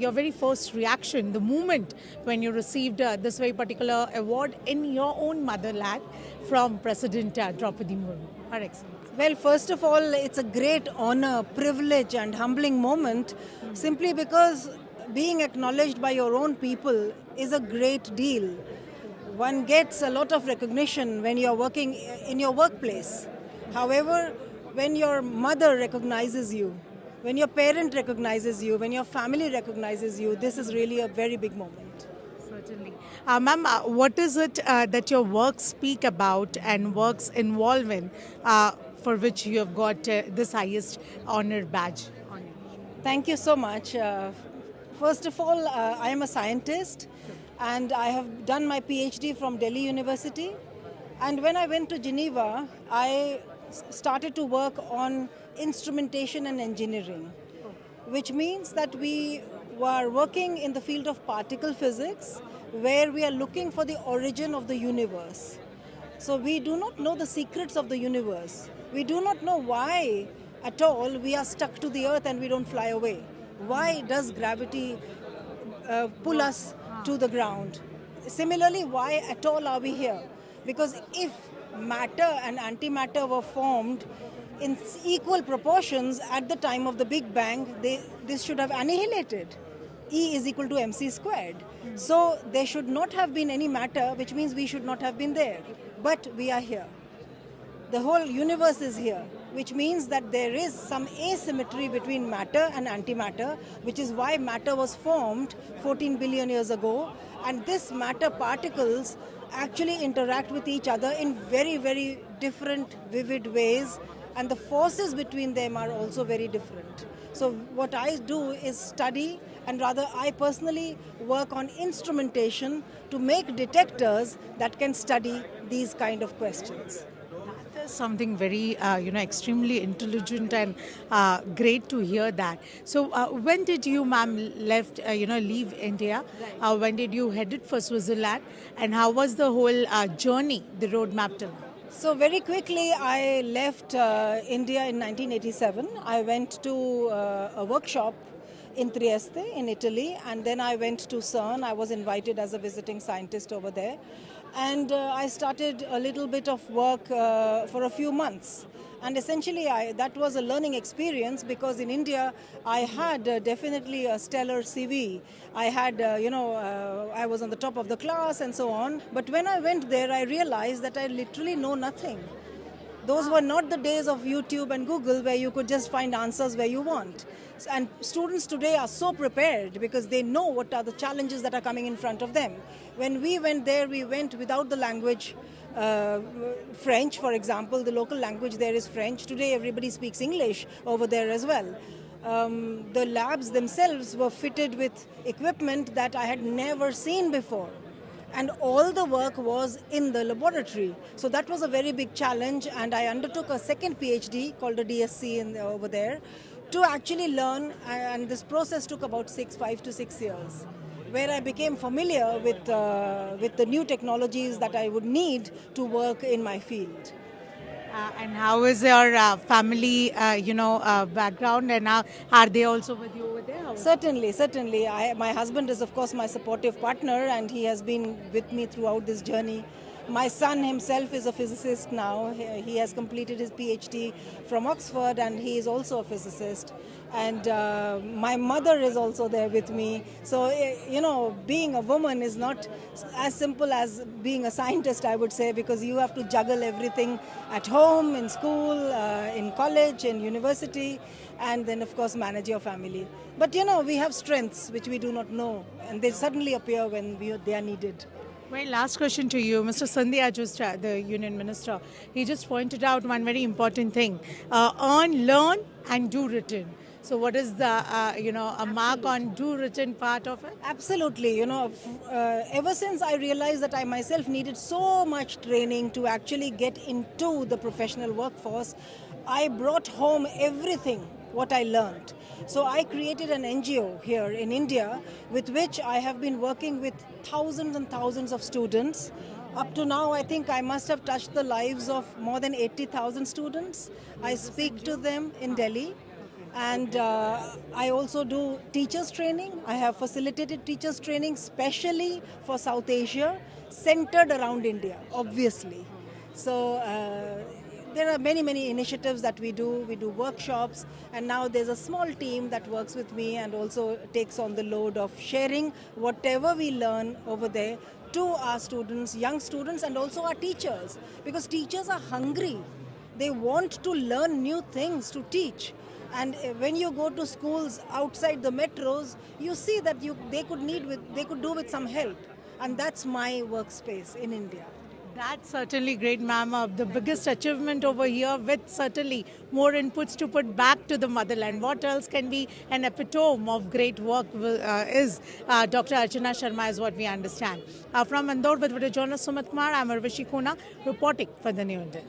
Your very first reaction, the moment when you received this very particular award in your own motherland from President Draupadi Murmu. Her Excellency. Well, first of all, it's a great honor, privilege, and humbling moment simply because being acknowledged by your own people is a great deal. One gets a lot of recognition when you're working in your workplace. However, when your mother recognizes you, when your parent recognizes you, when your family recognizes you, this is really a very big moment. Certainly. Ma'am, what is it that your works speak about and works involve in for which you have got this highest honor badge on you? Thank you so much. First of all, I am a scientist and I have done my PhD from Delhi University. And when I went to Geneva, I started to work on instrumentation and engineering, which means that we were working in the field of particle physics, where we are looking for the origin of the universe. So we do not know the secrets of the universe. We do not know why at all we are stuck to the earth and we don't fly away. Why does gravity pull us to the ground? Similarly, why at all are we here? Because if matter and antimatter were formed in equal proportions at the time of the Big Bang, this should have annihilated. E is equal to mc squared. So there should not have been any matter, which means we should not have been there. But we are here. The whole universe is here, which means that there is some asymmetry between matter and antimatter, which is why matter was formed 14 billion years ago. And this matter particles actually interact with each other in very, very different, vivid ways. And the forces between them are also very different. So what I do is study, and rather I personally work on instrumentation to make detectors that can study these kind of questions. That is something very, extremely intelligent and great to hear that. So, when did you, ma'am, leave India? When did you headed for Switzerland? And how was the whole journey, the roadmap till now? So very quickly, I left India in 1987. I went to a workshop in Trieste in Italy, and then I went to CERN. I was invited as a visiting scientist over there. And I started a little bit of work for a few months. And essentially, that was a learning experience because in India, I had definitely a stellar CV. I had, I was on the top of the class and so on. But when I went there, I realized that I literally know nothing. Those were not the days of YouTube and Google where you could just find answers where you want. And students today are so prepared because they know what are the challenges that are coming in front of them. When we went there, we went without the language. French, for example, the local language there is French. Today everybody speaks English over there as well. The labs themselves were fitted with equipment that I had never seen before. And all the work was in the laboratory. So that was a very big challenge, and I undertook a second PhD called a DSc over there to actually learn, and this process took about 5 to 6 years, where I became familiar with the new technologies that I would need to work in my field. And how is your family, background, and are they also with you over there? Certainly, certainly. My husband is, of course, my supportive partner, and he has been with me throughout this journey. My son himself is a physicist now. He has completed his PhD from Oxford, and he is also a physicist. And my mother is also there with me. So, being a woman is not as simple as being a scientist, I would say, because you have to juggle everything at home, in school, in college, in university, and then, of course, manage your family. But, we have strengths which we do not know, and they suddenly appear when they are needed. My last question to you, Mr. Sandhya, the Union Minister, he just pointed out one very important thing: earn, learn, and do written. So, what is the a mark on do written part of it? Absolutely. Ever since I realized that I myself needed so much training to actually get into the professional workforce, I brought home everything what I learned. So I created an NGO here in India with which I have been working with thousands and thousands of students. Up to now, I think I must have touched the lives of more than 80,000 students. I speak to them in Delhi. And I also do teachers training. I have facilitated teachers training specially for South Asia, centered around India, obviously. So there are many initiatives that we do. We do workshops, and now there's a small team that works with me and also takes on the load of sharing whatever we learn over there to our students, young students, and also our teachers, because teachers are hungry. They want to learn new things to teach. And when you go to schools outside the metros, you see that they could do with some help. And that's my workspace in India. That's certainly great, ma'am. The biggest achievement over here, with certainly more inputs to put back to the motherland. What else can be an epitome of great work is Dr. Archana Sharma, is what we understand. From Indore with video journalist Sumit Kumar, I'm Arvishi Kona, reporting for the New Indian.